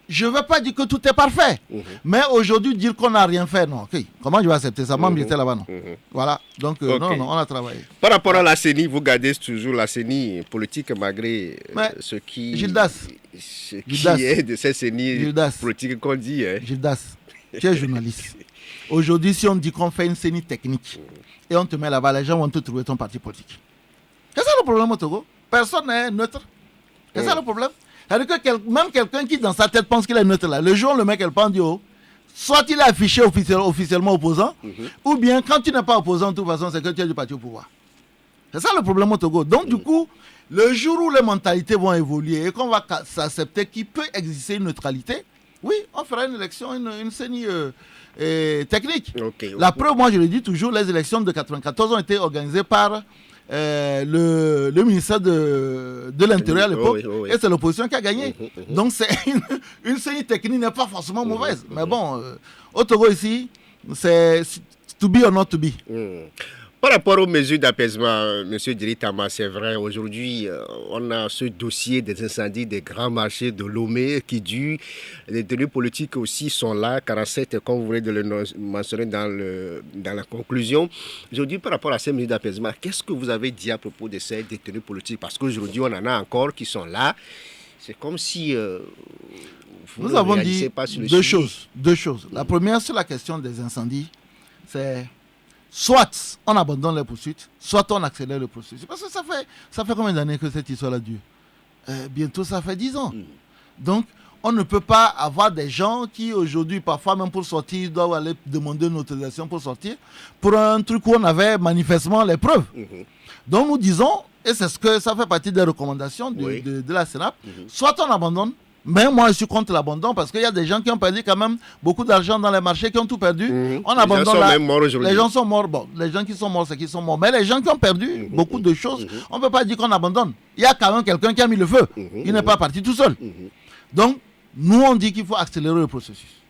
Je ne veux pas dire que tout est parfait, mais aujourd'hui, dire qu'on n'a rien fait, non. Okay. Comment je vais accepter ça? Moi, j'étais là-bas, non. Voilà, donc non, on a travaillé. Par rapport à la CENI, vous gardez toujours la CENI politique malgré ce qui est de cette CENI politique qu'on dit. Gildas, tu es journaliste. Aujourd'hui, si on dit qu'on fait une CENI technique et on te met là-bas, les gens vont te trouver ton parti politique. C'est ça le problème au Togo. Personne n'est neutre. C'est ça le problème. C'est-à-dire que même quelqu'un qui dans sa tête pense qu'il est neutre là, le jour le mec elle pense dit soit il est affiché officiellement opposant, ou bien quand tu n'es pas opposant de toute façon c'est que tu es du parti au pouvoir. C'est ça le problème au Togo. Donc du coup, le jour où les mentalités vont évoluer et qu'on va s'accepter qu'il peut exister une neutralité, oui, on fera une élection, une CENI technique. La preuve, moi je le dis toujours, les élections de 1994 ont été organisées par le ministère de l'Intérieur à l'époque, et c'est l'opposition qui a gagné. Donc c'est une CENI technique n'est pas forcément mauvaise. Mais bon, au Togo ici, c'est to be or not to be. Par rapport aux mesures d'apaisement, M. Djiritama, c'est vrai, aujourd'hui, on a ce dossier des incendies des grands marchés de Lomé qui dure. Les détenus politiques aussi sont là, 47, comme vous venez de le mentionner dans la conclusion. Aujourd'hui, par rapport à ces mesures d'apaisement, qu'est-ce que vous avez dit à propos de ces détenus politiques? Parce qu'aujourd'hui, on en a encore qui sont là. C'est comme si vous nous avons dit pas sur deux choses. La première, sur la question des incendies, c'est... soit on abandonne les poursuites, soit on accélère le processus. Parce que ça fait combien d'années que cette histoire-là dure? Bientôt, ça fait 10 ans. Donc, on ne peut pas avoir des gens qui, aujourd'hui, parfois même pour sortir, doivent aller demander une autorisation pour sortir, pour un truc où on avait manifestement les preuves. Donc, nous disons, et c'est ce que ça fait partie des recommandations de la Sénap, soit on abandonne. Mais moi, je suis contre l'abandon parce qu'il y a des gens qui ont perdu quand même beaucoup d'argent dans les marchés, qui ont tout perdu. On abandonne là. Les gens sont morts. Bon, les gens qui sont morts, c'est qu'ils sont morts. Mais les gens qui ont perdu beaucoup de choses, on ne peut pas dire qu'on abandonne. Il y a quand même quelqu'un qui a mis le feu. Il n'est pas parti tout seul. Donc, nous, on dit qu'il faut accélérer le processus.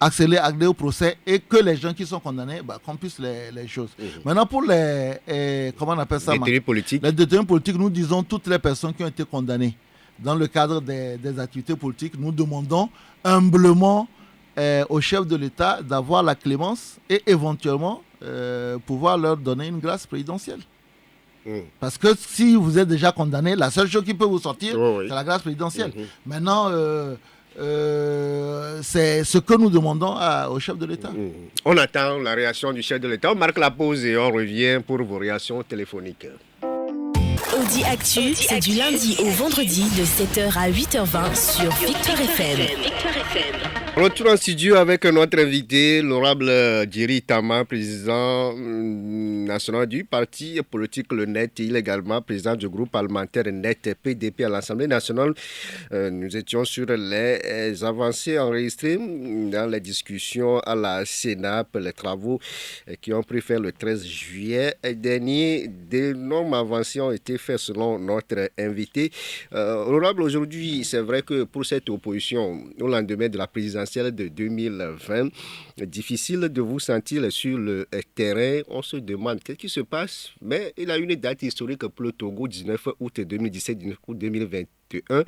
Accélérer le procès et que les gens qui sont condamnés, qu'on puisse les choses. Maintenant, pour comment on appelle ça? Les détenus politiques, nous disons toutes les personnes qui ont été condamnées. Dans le cadre des activités politiques, nous demandons humblement au chef de l'État d'avoir la clémence et éventuellement pouvoir leur donner une grâce présidentielle. Parce que si vous êtes déjà condamné, la seule chose qui peut vous sortir, c'est la grâce présidentielle. Maintenant, c'est ce que nous demandons au chef de l'État. On attend la réaction du chef de l'État. On marque la pause et on revient pour vos réactions téléphoniques. Audi Actu, c'est du lundi au vendredi de 7h à 8h20 sur Victoire FM. Retour en studio avec notre invité, l'honorable Djeri Tama, président national du parti politique Le Net. Il est également président du groupe parlementaire Net PDP à l'Assemblée nationale. Nous étions sur les avancées enregistrées dans les discussions à la Sénat pour les travaux qui ont pris fin le 13 juillet dernier. D'énormes avancées ont été faites selon notre invité. Honorable, aujourd'hui, c'est vrai que pour cette opposition, au lendemain de la présidentielle de 2020, difficile de vous sentir sur le terrain. On se demande qu'est-ce qui se passe, mais il a une date historique pour le Togo, 19 août 2017, 19 août 2021.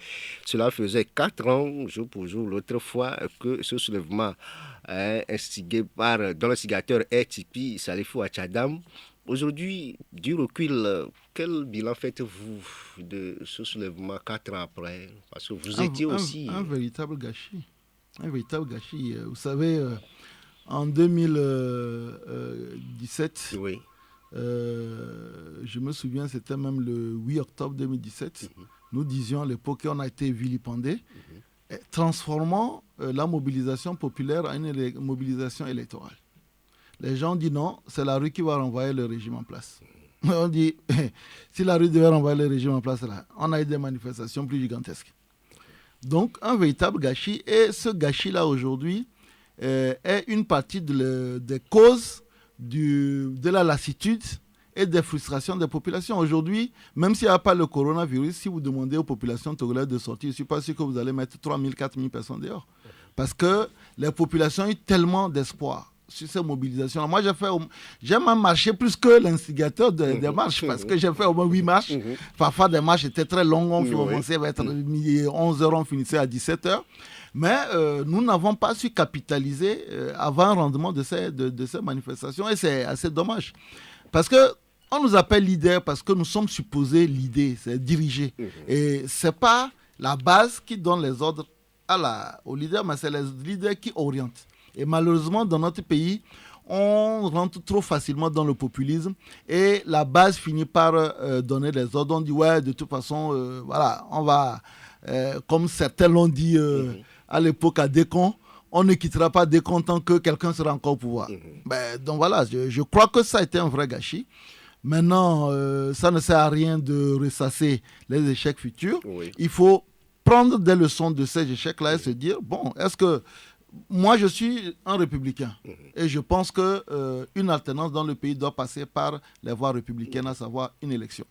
Cela faisait 4 ans, jour pour jour, l'autre fois que ce soulèvement instigé par, dont l'instigateur est Tipi Salifou Achadam. Aujourd'hui, du recul, quel bilan faites-vous de ce soulèvement 4 ans après? Parce que vous étiez aussi... Un véritable gâchis. Un véritable gâchis. Vous savez, en 2017, oui. Je me souviens, c'était même le 8 octobre 2017, nous disions à l'époque qu'on a été vilipendés, transformant la mobilisation populaire en une mobilisation électorale. Les gens disent non, c'est la rue qui va renvoyer le régime en place. On dit, si la rue devait renvoyer le régime en place, là, on a eu des manifestations plus gigantesques. Donc, un véritable gâchis. Et ce gâchis-là, aujourd'hui, est une partie des causes de la lassitude et des frustrations des populations. Aujourd'hui, même s'il n'y a pas le coronavirus, si vous demandez aux populations togolaises de sortir, je ne suis pas sûr que vous allez mettre 3 000, 4 000 personnes dehors. Parce que les populations ont eu tellement d'espoir sur ces mobilisations. Moi, j'ai même marché plus que l'instigateur des marches, parce que j'ai fait au moins 8 marches. Parfois, des marches étaient très longues. On commençait à être 11h, on finissait à 17h. Mais nous n'avons pas su capitaliser avant un rendement de ces manifestations. Et c'est assez dommage. Parce qu'on nous appelle leader parce que nous sommes supposés leader, c'est diriger. Et ce n'est pas la base qui donne les ordres aux leaders, mais c'est les leaders qui orientent. Et malheureusement, dans notre pays, on rentre trop facilement dans le populisme et la base finit par donner les ordres. On dit, ouais, de toute façon, voilà, on va, comme certains l'ont dit à l'époque à Décon, on ne quittera pas Décon tant que quelqu'un sera encore au pouvoir. Donc voilà, je crois que ça a été un vrai gâchis. Maintenant, ça ne sert à rien de ressasser les échecs futurs. Il faut prendre des leçons de ces échecs-là et se dire, bon, est-ce que moi, je suis un républicain et je pense qu'une alternance dans le pays doit passer par les voies républicaines, à savoir une élection.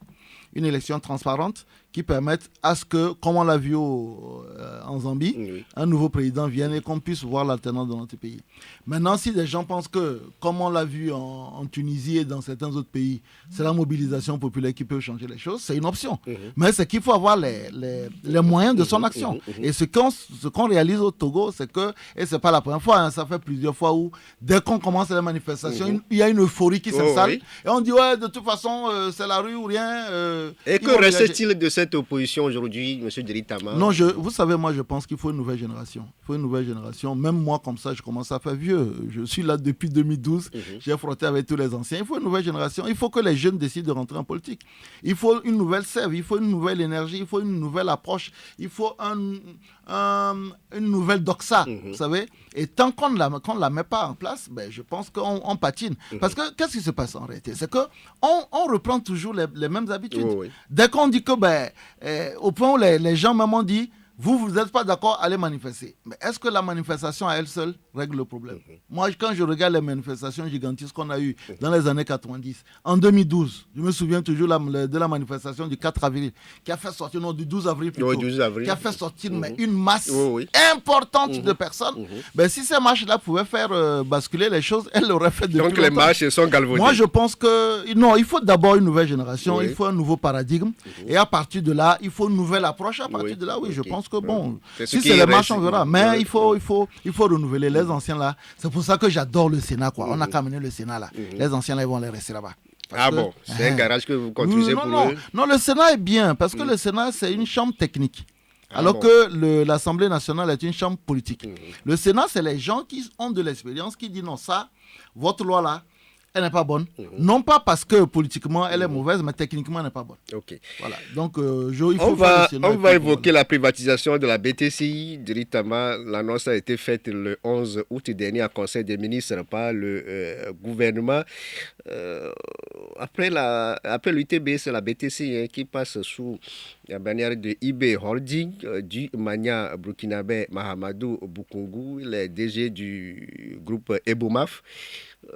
Une élection transparente qui permette à ce que, comme on l'a vu en Zambie, un nouveau président vienne et qu'on puisse voir l'alternance dans notre pays. Maintenant, si des gens pensent que, comme on l'a vu en Tunisie et dans certains autres pays, c'est la mobilisation populaire qui peut changer les choses, c'est une option. Mais c'est qu'il faut avoir les moyens de son action. Et ce qu'on réalise au Togo, c'est que, et c'est pas la première fois, ça fait plusieurs fois où, dès qu'on commence les manifestations, il y a une euphorie qui s'installe. Et on dit, ouais, de toute façon, c'est la rue ou rien. Et que reste-t-il de cette opposition aujourd'hui, M. Djeri Tama? Non, vous savez, moi, je pense qu'il faut une nouvelle génération. Il faut une nouvelle génération. Même moi, comme ça, je commence à faire vieux. Je suis là depuis 2012. J'ai frotté avec tous les anciens. Il faut une nouvelle génération. Il faut que les jeunes décident de rentrer en politique. Il faut une nouvelle sève. Il faut une nouvelle énergie. Il faut une nouvelle approche. Il faut une nouvelle doxa, vous savez. Et tant qu'on ne la met pas en place, ben, je pense qu'on patine. Parce que qu'est-ce qui se passe en réalité? C'est qu'on reprend toujours les mêmes habitudes. Dès qu'on dit que, au point où les gens même ont dit, vous n'êtes pas d'accord, allez manifester. Mais est-ce que la manifestation à elle seule règle le problème? Moi, quand je regarde les manifestations gigantesques qu'on a eues dans les années 90, en 2012, je me souviens toujours de la manifestation du 4 avril, qui a fait sortir, non, du 12 avril plutôt, 12 avril. Qui a fait sortir une masse importante de personnes. Ben, si ces marches-là pouvaient faire basculer les choses, elles l'auraient fait depuis longtemps. Donc les marches sont galvaudées. Moi, je pense que, non, il faut d'abord une nouvelle génération, il faut un nouveau paradigme, et à partir de là, il faut une nouvelle approche. À partir de là, je pense que bon, si c'est les marches, on verra. Mais il faut renouveler les anciens là. C'est pour ça que j'adore le Sénat, quoi. On n'a qu'à mener le Sénat là. Les anciens là, ils vont les rester là-bas. Bon, c'est un garage que vous construisez pour eux? Non, le Sénat est bien parce que le Sénat, c'est une chambre technique. Alors que l'Assemblée nationale est une chambre politique. Le Sénat, c'est les gens qui ont de l'expérience, qui disent non, ça, votre loi là, elle n'est pas bonne. Non pas parce que politiquement elle est mauvaise, mais techniquement elle n'est pas bonne. Ok. Voilà. Donc, on va évoquer la privatisation de la BTCI. Directement, l'annonce a été faite le 11 août dernier à Conseil des ministres par le gouvernement. Après l'UTB, c'est la BTCI qui passe sous la bannière de IB Holding du Mania burkinabé Mahamadou Boukoungou, le DG du groupe Ebomaf.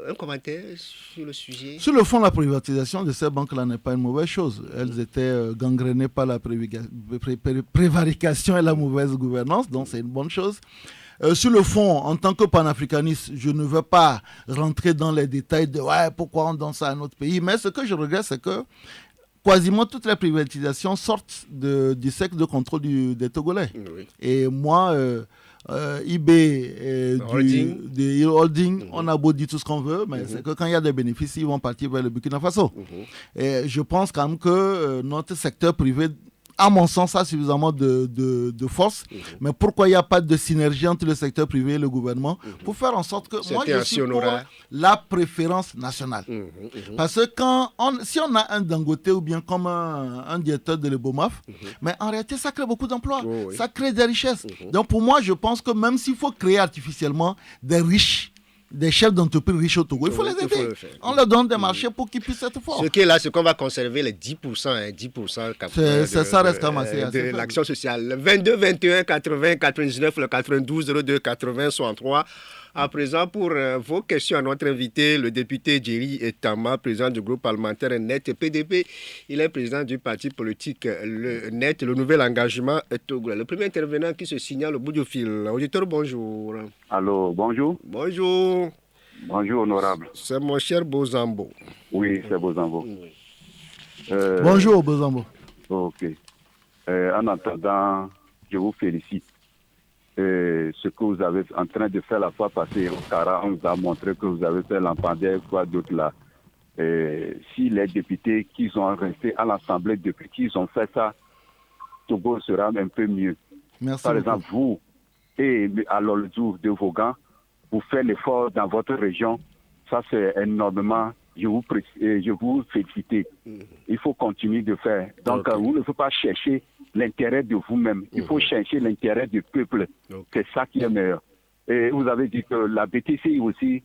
Un commentaire sur le sujet? Sur le fond, la privatisation de ces banques-là n'est pas une mauvaise chose. Elles étaient gangrénées par la prévarication et la mauvaise gouvernance, donc c'est une bonne chose. Sur le fond, en tant que panafricaniste, je ne veux pas rentrer dans les détails de pourquoi on donne ça à un autre pays, mais ce que je regrette, c'est que quasiment toutes les privatisations sortent du cercle de contrôle des Togolais. Oui. Et moi, IB du holding, on a beau dire tout ce qu'on veut, mais c'est que quand il y a des bénéfices, ils vont partir vers le Burkina Faso. Et je pense quand même que notre secteur privé, à mon sens, a suffisamment de force. Mais pourquoi il n'y a pas de synergie entre le secteur privé et le gouvernement pour faire en sorte que moi, je suis pour la préférence nationale. Parce que si on a un Dangote ou bien comme un directeur de l'Ebomaf, mais en réalité, ça crée beaucoup d'emplois. Ça crée des richesses. Donc pour moi, je pense que même s'il faut créer artificiellement des chefs d'entreprise riches au Togo, il faut les aider. On leur donne des marchés pour qu'ils puissent être forts. Ce qui est là, c'est qu'on va conserver les 10%, 10% ça reste comme assez de l'action sociale. Le 22, 21, 80, 99, le 92, 02, 80, 63. À présent, pour vos questions à notre invité, le député Djeri Etama, président du groupe parlementaire NET PDP. Il est président du parti politique le NET, le nouvel engagement Togo. Le premier intervenant qui se signale au bout du fil. Auditeur, bonjour. Allô, bonjour. Bonjour. Bonjour, honorable. C'est mon cher Bozambo. Oui, c'est Bozambo. Bonjour, Bozambo. Ok. En attendant, je vous félicite. Ce que vous avez en train de faire la fois passée au Cara, on vous a montré que vous avez fait l'Ampandais, quoi d'autre là. Si les députés qui sont restés à l'Assemblée depuis qu'ils ont fait ça, Togo sera un peu mieux. Merci Par beaucoup. exemple, vous et à l'Olzou de Vaughan, vous faites l'effort dans votre région. Ça, c'est énormément. Je vous félicite. Il faut continuer de faire. Donc, vous ne faut pas chercher l'intérêt de vous-même. Il faut chercher l'intérêt du peuple. C'est ça qui est meilleur. Et vous avez dit que la BTCI aussi,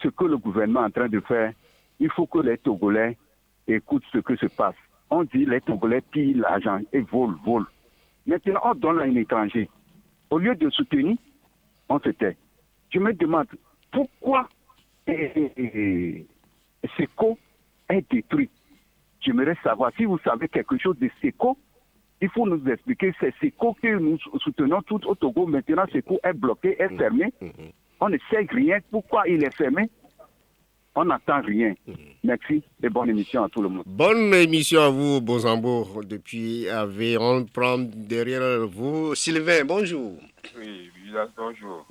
ce que le gouvernement est en train de faire, il faut que les Togolais écoutent ce que se passe. On dit les Togolais pillent l'argent et volent. Maintenant, on donne à un étranger. Au lieu de soutenir, on se tait. Je me demande pourquoi SECO est détruit. J'aimerais savoir si vous savez quelque chose de SECO. Il faut nous expliquer, c'est SECO que nous soutenons tout au Togo. Maintenant, SECO est bloqué, est fermé. On ne sait rien. Pourquoi il est fermé? On n'attend rien. Merci et bonne émission à tout le monde. Bonne émission à vous, Bozambo. Depuis on prend derrière vous. Sylvain, bonjour. Oui, bonjour.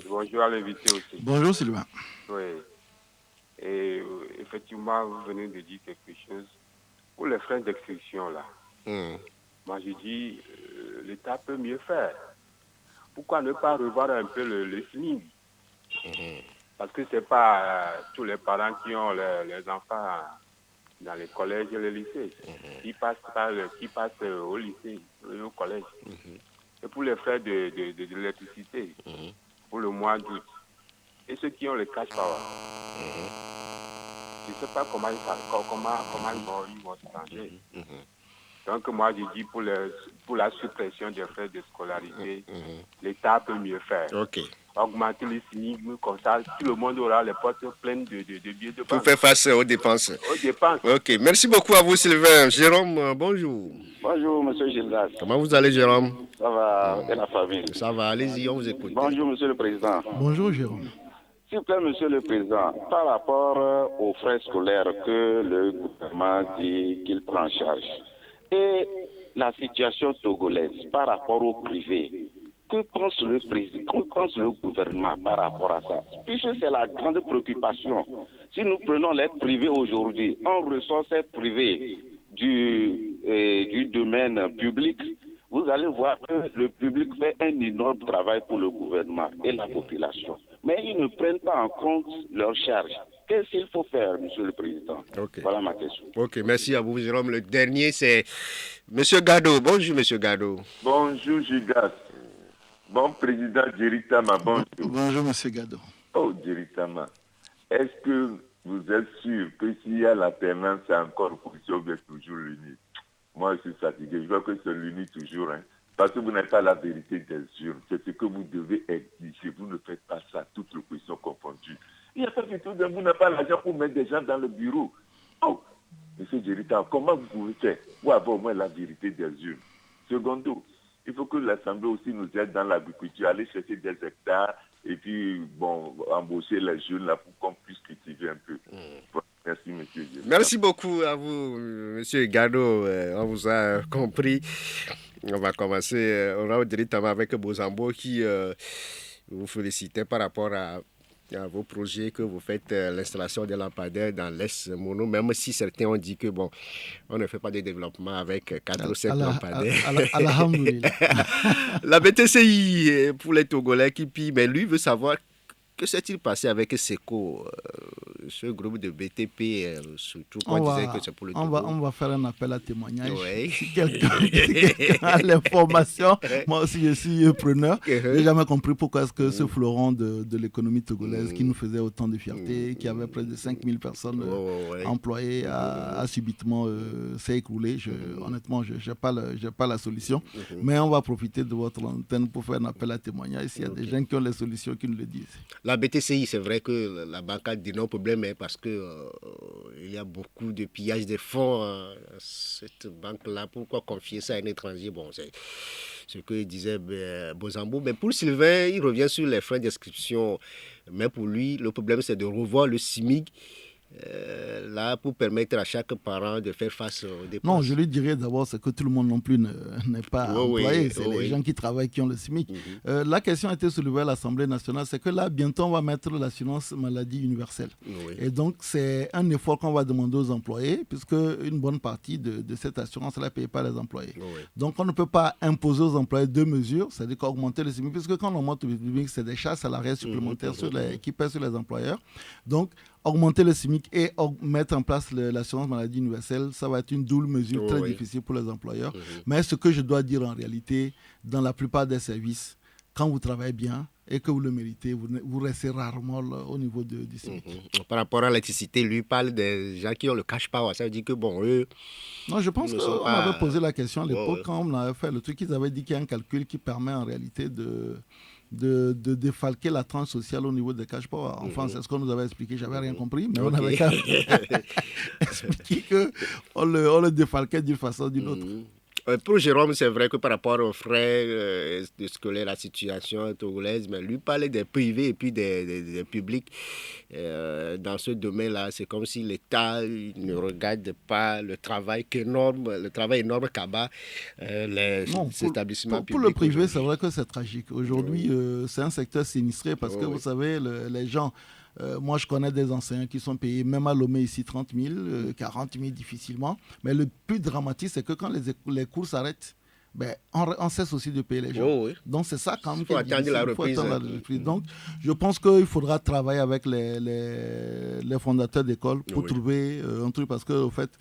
Bonjour à l'invité aussi. Bonjour, Sylvain. Oui. Et effectivement, vous venez de dire quelque chose. Pour les freins d'extinction, là, moi je dis, l'État peut mieux faire. Pourquoi ne pas revoir un peu le SNIM? Parce que ce n'est pas tous les parents qui ont les enfants dans les collèges et les lycées. Qui passent au lycée et au collège. Et pour les frais de l'électricité, pour le mois d'août. Et ceux qui ont le cash power. Je ne sais pas comment ils vont se changer. Donc moi je dis pour la suppression des frais de scolarité, l'État peut mieux faire. Augmenter les cynismes, comme ça tout le monde aura les poches pleines de billets de banque. Pour faire face aux dépenses. Ok, merci beaucoup à vous Sylvain. Jérôme, bonjour. Bonjour monsieur Gildas. Comment vous allez Jérôme? Ça va, et la famille? Ça va, allez-y, on vous écoute. Bonjour monsieur le Président. Bonjour Jérôme. S'il vous plaît, monsieur le Président, par rapport aux frais scolaires que le gouvernement dit qu'il prend en charge et la situation togolaise par rapport au privé, que pense le président, que pense le gouvernement par rapport à ça? Puisque c'est la grande préoccupation. Si nous prenons l'aide privée aujourd'hui, on ressort cette privée du domaine public, vous allez voir que le public fait un énorme travail pour le gouvernement et la population. Mais ils ne prennent pas en compte leurs charges. Qu'est-ce qu'il faut faire, Monsieur le Président? Voilà ma question. Ok, merci à vous, Jérôme. Le dernier, c'est Monsieur Gado. Bonjour, Monsieur Gado. Bonjour, Gigas. Bon président Djeritama, bonjour. Bonjour, Monsieur Gado. Oh, Djeritama, est-ce que vous êtes sûr que s'il y a l'alternance, c'est encore opposition, vous êtes toujours l'UNI? Moi, je suis fatigué. Je vois que c'est l'UNI toujours, hein. Parce que vous n'avez pas la vérité des urnes. C'est ce que vous devez exiger. Vous ne faites pas ça, toute l'opposition confondue. Il n'y a pas du tout, vous n'avez pas l'argent pour mettre des gens dans le bureau. Oh, Monsieur Djeritama, comment vous pouvez faire pour avoir au moins la vérité des urnes? Secondo, il faut que l'Assemblée aussi nous aide dans l'agriculture, aller chercher des hectares et puis, bon, embaucher les jeunes là pour qu'on puisse cultiver un peu. Merci, monsieur. Merci beaucoup à vous, monsieur Gado. On vous a compris. On va commencer. On va directement avec Bozambo qui vous félicitait par rapport à vos projets que vous faites, l'installation des lampadaires dans l'Est Mono, même si certains ont dit que bon, on ne fait pas de développement avec 4 ou 7 lampadaires. La BTCI pour les Togolais qui pillent, mais lui veut savoir que s'est-il passé avec SECO, ce groupe de BTP, surtout qu'on disait que c'est pour le Togo. On va faire un appel à témoignage. Ouais. Si quelqu'un a l'information, moi aussi je suis preneur. Je n'ai jamais compris pourquoi est-ce que ce fleuron de l'économie togolaise qui nous faisait autant de fierté, qui avait près de 5000 personnes employées, a subitement s'est écroulé. Honnêtement, je n'ai pas la solution. Mais on va profiter de votre antenne pour faire un appel à témoignage. S'il y a des gens qui ont les solutions, qui nous le disent. La BTCI, c'est vrai que la banque a dit non problème parce qu'il y a beaucoup de pillage des fonds à cette banque-là. Pourquoi confier ça à un étranger? Bon, c'est ce que disait Bozambo. Mais pour Sylvain, il revient sur les frais d'inscription. Mais pour lui, le problème, c'est de revoir le SMIC. Là, pour permettre à chaque parent de faire face aux dépenses. Non, je lui dirais d'abord, c'est que tout le monde non plus n'est pas employé. C'est les gens qui travaillent qui ont le SMIC. La question a été soulevée à l'Assemblée nationale, c'est que là, bientôt, on va mettre l'assurance maladie universelle. Et donc, c'est un effort qu'on va demander aux employés, puisque une bonne partie de cette assurance est payée par les employés. Donc, on ne peut pas imposer aux employés deux mesures, c'est-à-dire qu'augmenter le SMIC, puisque quand on augmente le SMIC, c'est des charges salariales supplémentaires qui pèsent sur les employeurs. Donc, augmenter le SMIC et mettre en place l'assurance maladie universelle, ça va être une double mesure très difficile pour les employeurs. Mais ce que je dois dire en réalité, dans la plupart des services, quand vous travaillez bien et que vous le méritez, vous restez rarement au niveau du SMIC. Par rapport à l'électricité, lui parle des gens qui ont le cash power. Ça veut dire que bon, eux... Non, je pense qu'on avait posé la question à l'époque quand on avait fait le truc. Ils avaient dit qu'il y a un calcul qui permet en réalité de défalquer la tranche sociale au niveau des cash power. Enfin, c'est ce qu'on nous avait expliqué. J'avais rien compris, mais on avait quand même expliqué qu'on le défalquait d'une façon ou d'une autre. Pour Jérôme, c'est vrai que par rapport aux frais de scolaire, la situation togolaise, mais lui parlait des privés et puis des publics. Dans ce domaine-là, c'est comme si l'État ne regarde pas le travail énorme qu'abat les établissements publics. Pour le privé, c'est vrai que c'est tragique. Aujourd'hui, c'est un secteur sinistré parce que vous savez, les gens... moi, je connais des enseignants qui sont payés, même à Lomé ici, 30 000, 40 000 difficilement. Mais le plus dramatique, c'est que quand les cours s'arrêtent, on cesse aussi de payer les gens. Donc, c'est ça quand même qui est difficile. Il faut attendre la reprise. Donc, je pense qu'il faudra travailler avec les fondateurs d'écoles pour trouver un truc parce qu'en fait,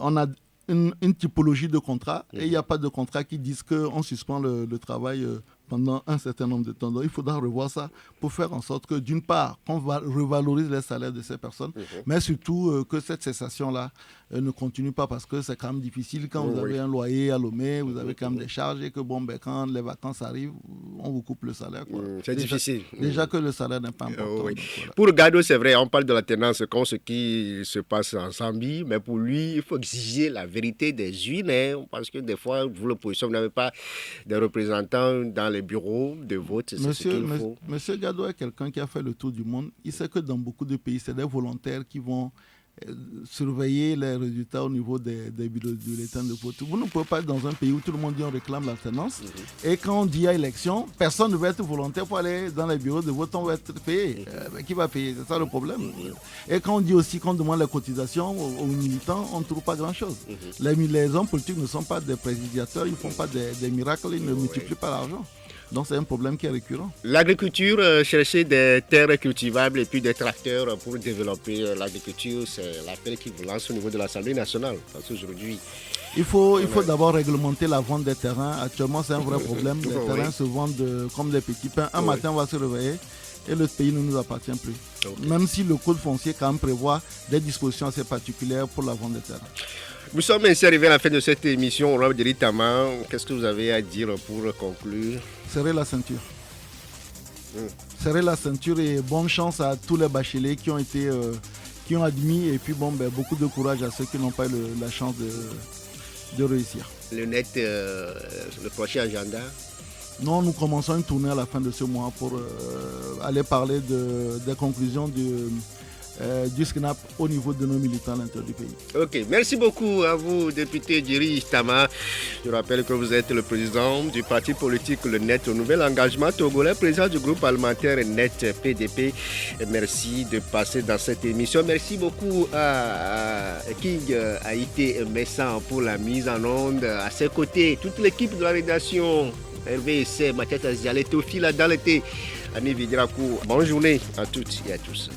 on a une typologie de contrat et il n'y a pas de contrat qui disent qu'on suspend le travail pendant un certain nombre de temps. Donc, il faudra revoir ça pour faire en sorte que, d'une part, qu'on revalorise les salaires de ces personnes, mais surtout que cette cessation-là ne continue pas parce que c'est quand même difficile. Quand vous avez un loyer à Lomé, vous avez quand même des charges et que, quand les vacances arrivent, on vous coupe le salaire. C'est difficile. Déjà que le salaire n'est pas important. Donc, voilà. Pour Gado, c'est vrai, on parle de la tenance comme ce qui se passe en Zambie, mais pour lui, il faut exiger la vérité des urnes, parce que des fois, vous, l'opposition, vous n'avez pas des représentants dans les bureaux de vote. Monsieur Gado est quelqu'un qui a fait le tour du monde. Il sait que dans beaucoup de pays, c'est des volontaires qui vont surveiller les résultats au niveau des bureaux de bulletins de vote. Vous ne pouvez pas être dans un pays où tout le monde dit on réclame l'alternance et quand on dit à élection, personne ne va être volontaire pour aller dans les bureaux de vote, on va être payé. Qui va payer? C'est ça le problème. Et quand on dit aussi qu'on demande les cotisations aux militants, on ne trouve pas grand-chose. Les hommes politiques ne sont pas des présidateurs, ils ne font pas des miracles, ils ne multiplient pas l'argent. Donc c'est un problème qui est récurrent. L'agriculture, chercher des terres cultivables et puis des tracteurs pour développer l'agriculture, c'est l'appel qui vous lance au niveau de l'Assemblée nationale. Parce qu'aujourd'hui... Il faut d'abord réglementer la vente des terrains. Actuellement, c'est un vrai problème. Les terrains se vendent comme des petits pains. Un matin, on va se réveiller et le pays ne nous appartient plus. Même si le code foncier quand même prévoit des dispositions assez particulières pour la vente des terrains. Nous sommes ainsi arrivés à la fin de cette émission. Honorable Jerry Tama, qu'est-ce que vous avez à dire pour conclure? Serrez la ceinture. Serrez la ceinture et bonne chance à tous les bacheliers qui ont admis, et puis beaucoup de courage à ceux qui n'ont pas eu la chance de réussir. Le net, le prochain agenda? Non, nous commençons une tournée à la fin de ce mois pour aller parler des conclusions du SNAP au niveau de nos militants à l'intérieur du pays. Ok, merci beaucoup à vous, député Jerry Tama. Je rappelle que vous êtes le président du parti politique Le Net au Nouvel Engagement Togolais, président du groupe parlementaire Net PDP. Merci de passer dans cette émission. Merci beaucoup à King Haïté Messan pour la mise en onde. À ses côtés, toute l'équipe de la rédaction, Hervé Essay, Mathias Azialé, Théophile Adalete, Annie Vidrakou. Bonne journée à toutes et à tous.